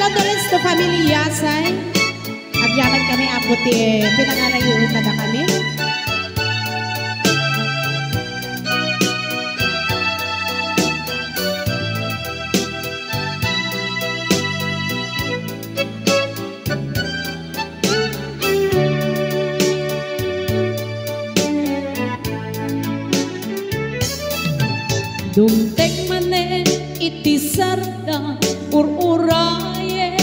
condolence to family Yasay. Agyaman kami aputi pinangalayuan na kami. Dumtek manen iti sarda ururaye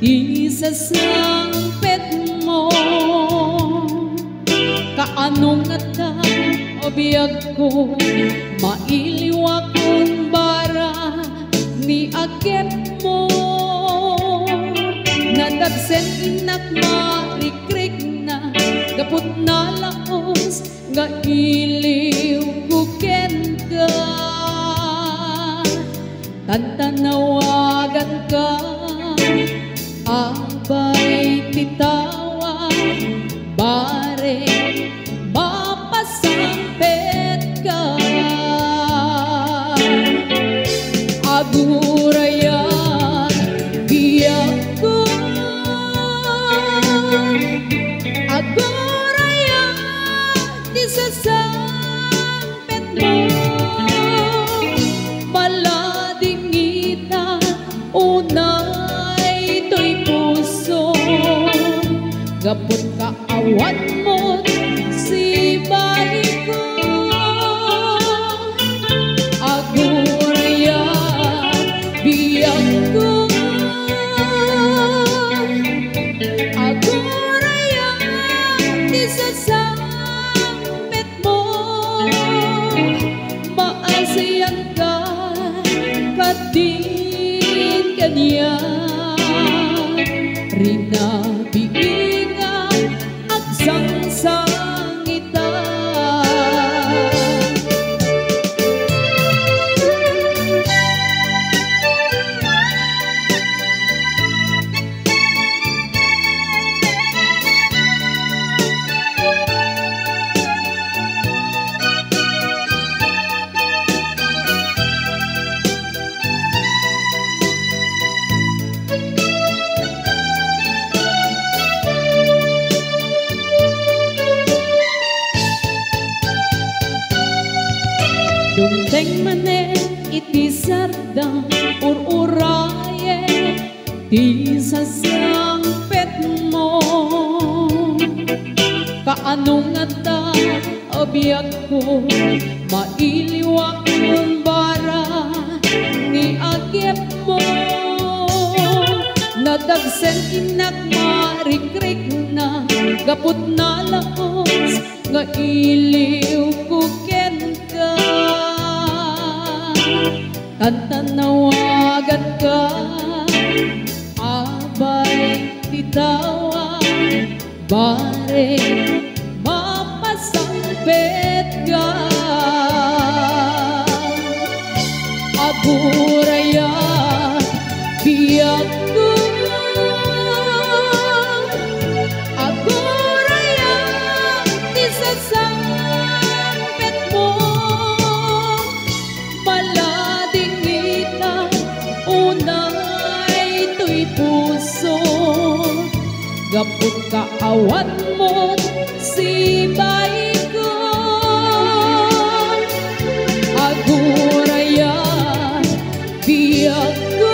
ti sasampet mo kaanong ata obiyag ko mailiwakon bara ni agep mo nadagsen inak marikrik na gapot na laos nga iliw kuken ka tantanawagan ka abay titawa bare mapasampet ka agurayan biyak ko agurayan di sasampet mo gapot kaawat mo si bayi ko agurayan biyak ko agurayan di sasampet mo maasiyan ka kadin kanya rinabigin sang-sangita Dumteng manen iti sarda ururaye ti sasampet mo kaanong ata abiyag ko mailiwak mong bara ni agep mo nadagsen inak marikrik na gapot na laos nga iliw kuken ka tantanawagan ka abay titawa bare mapasampet ka agurayan biyak ko agurayan di sasampet mo gapot kaawat mo si bayi ko agurayan biyak ko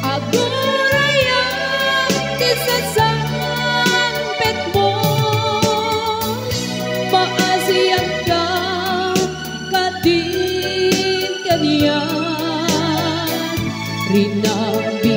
agurayan di sasampet mo maasiyan ka kadin kaniyan rinabigin